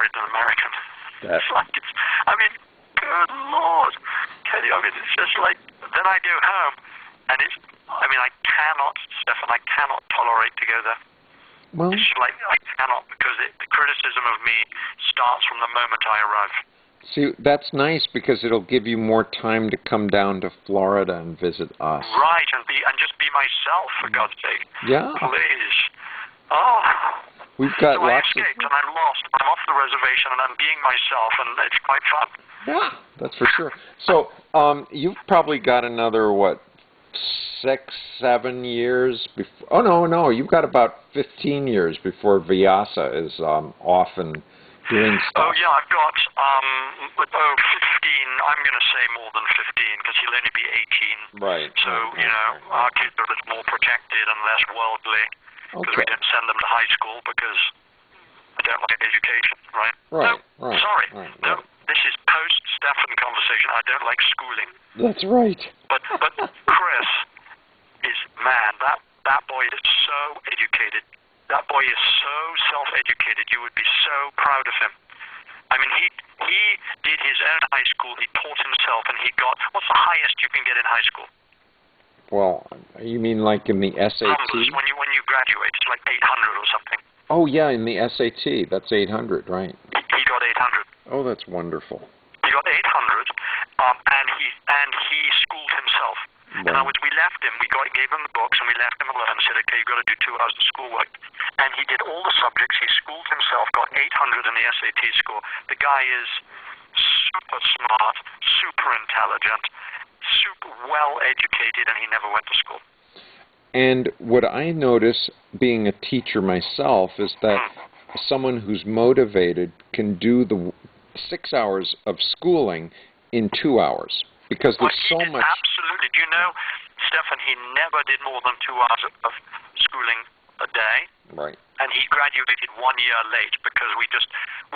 married an American. It's like, I mean, good Lord. Kenny, I mean, it's just like, then I go home, and I cannot, Stefan, I cannot tolerate to go there. Well, it's just like, I cannot, because the criticism of me starts from the moment I arrive. See, that's nice because it'll give you more time to come down to Florida and visit us. Right, and just be myself, for God's sake. Yeah. Please. Oh. We've got so lots I escaped, and I'm lost. I'm off the reservation, and I'm being myself, and it's quite fun. Yeah, that's for sure. So, you've probably got another, 6, 7 years before... Oh, no, you've got about 15 years before Vyasa is off and doing stuff. Oh, yeah, I've got, 15, I'm going to say more than 15, because he'll only be 18. Right. So, our kids are a little more protected and less worldly, because we don't send them to high school, because I don't like education, right? Right, no, sorry. No, this is post-Stefan conversation. I don't like schooling. That's right. But Chris is, man, that boy is so educated. That boy is so self-educated. You would be so proud of him. I mean, he did his own high school. He taught himself, and he got, what's the highest you can get in high school? Well, you mean like in the SAT? Numbers, when you graduate, it's like 800 or something. Oh, yeah, in the SAT. That's 800, right? He got 800. Oh, that's wonderful. He got 800, and he schooled himself. Right. In other words, we left him, gave him the books, and we left him alone and said, okay, you've got to do 2 hours of schoolwork. And he did all the subjects. He schooled himself, got 800 in the SAT score. The guy is super smart, super intelligent, super well-educated, and he never went to school. And what I notice, being a teacher myself, is that someone who's motivated can do the 6 hours of schooling in 2 hours. Because there's so much... Absolutely. Do you know, Stefan, he never did more than 2 hours of schooling a day. Right. And he graduated 1 year late because we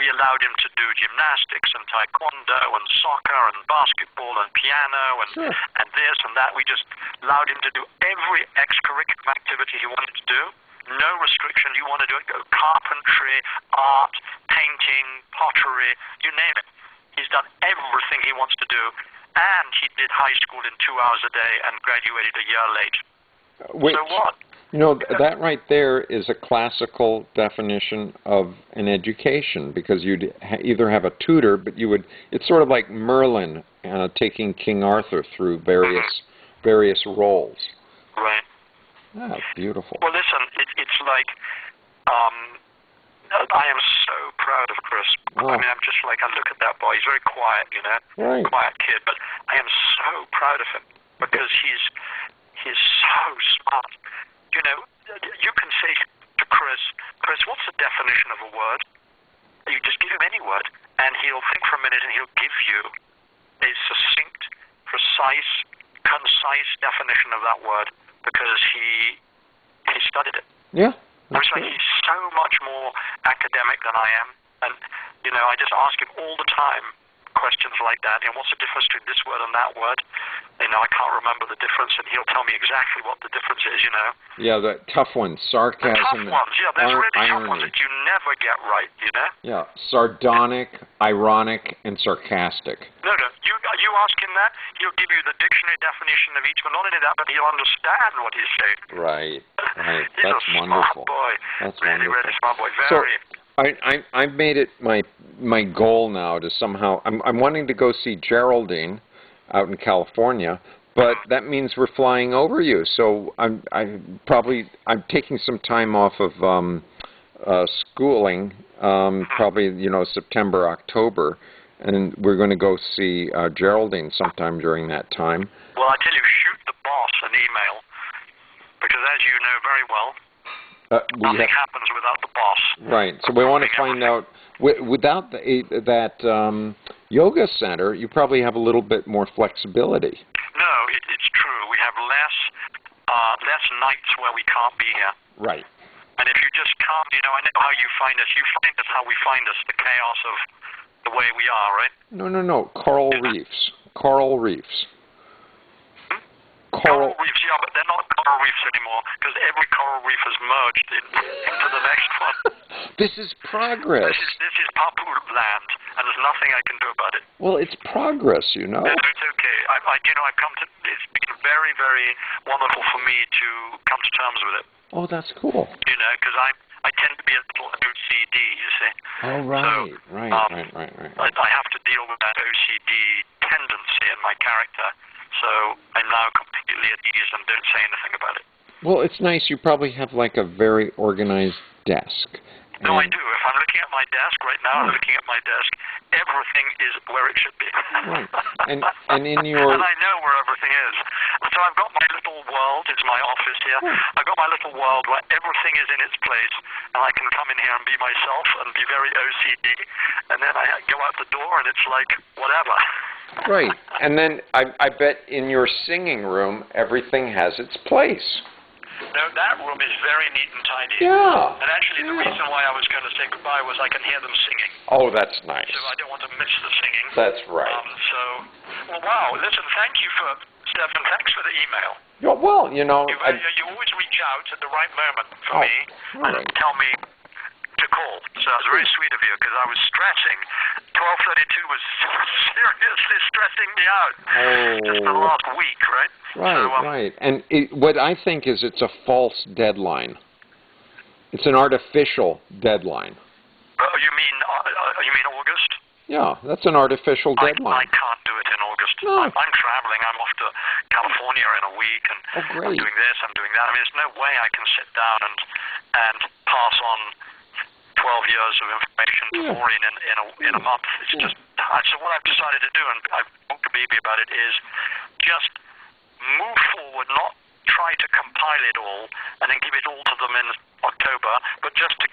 allowed him to do gymnastics and taekwondo and soccer and basketball and piano and this and that. We just allowed him to do every extracurricular activity he wanted to do. No restrictions. You want to do it, go carpentry, art, painting, pottery, you name it. He's done everything he wants to do. And he did high school in 2 hours a day and graduated a year late. So what? You know, that right there is a classical definition of an education, because you'd either have a tutor, but it's sort of like Merlin taking King Arthur through various roles. Right. Ah, beautiful. Well, listen, it's like, I am so proud of Chris. Oh. I mean, I'm just like, I look at that boy. He's very quiet, Right. Quiet kid, but I am so proud of him because he's so smart. You can say to Chris, what's the definition of a word? You just give him any word, and he'll think for a minute, and he'll give you a succinct, precise, concise definition of that word because he studied it. Yeah. It's like he's so much more academic than I am, and I just ask him all the time questions like that. What's the difference between this word and that word? I can't remember the difference, and he'll tell me exactly what the difference is. Yeah, the tough ones, sarcasm. The tough ones, yeah. There's really tough ones that you never get right. Yeah, sardonic, ironic, and sarcastic. No. You ask him that, he'll give you the dictionary definition of each one. Not only that, but he'll understand what he's saying. Right. He's That's a wonderful. Smart boy. That's really, wonderful. really smart boy. So, Very. I've made it my goal now to somehow... I'm wanting to go see Geraldine out in California, but that means we're flying over you. So I'm taking some time off of schooling, probably September, October, and we're going to go see Geraldine sometime during that time. Well, I tell you, shoot the boss an email, because as you know very well, nothing happens without the boss. Right. So we want to find out, without that yoga center, you probably have a little bit more flexibility. No, it's true. We have less nights where we can't be here. Right. And if you just can't, I know how you find us. You find us how we find us, the chaos of the way we are, right? No. Coral reefs. Coral reefs. Coral reefs, yeah, but they're not coral reefs anymore because every coral reef has merged into the next one. This is progress. This is Papu land, and there's nothing I can do about it. Well, it's progress, you know. No, it's okay. I've come to. It's been very, very wonderful for me to come to terms with it. Oh, that's cool. You know, because I tend to be a little OCD. You see. Oh, right, so, right. I have to deal with that OCD tendency in my character. So I'm now completely at ease and don't say anything about it. Well, it's nice. You probably have like a very organized desk. No, I do. If I'm looking at my desk right now, I'm looking at my desk. Everything is where it should be. Right. And in your... And I know where everything is. And so I've got my little world. It's my office here. I've got my little world where everything is in its place, and I can come in here and be myself and be very OCD. And then I go out the door, and it's like whatever. Right. And then I bet in your singing room, everything has its place. No, that room is very neat and tidy. Yeah. And actually, the reason why I was going to say goodbye was I can hear them singing. Oh, that's nice. So I don't want to miss the singing. That's right. Well, wow. Listen, thank you Stefan, thanks for the email. Well, you know... You always reach out at the right moment for me and tell me to call. So it was very sweet of you because I was stressing. 12:32 was seriously stressing me out. Just the last week, right? Right. And what I think is it's a false deadline. It's an artificial deadline. You mean August? Yeah, that's an artificial deadline. I can't do it in August. No. I'm traveling. I'm off to California in a week, and great. I'm doing this, I'm doing that. I mean, there's no way I can sit down and pass on 12 years of information to Maureen in a month. It's just so what I've decided to do, and I've talked to Bibi about it, is just move forward, not try to compile it all and then give it all to them in October, but just to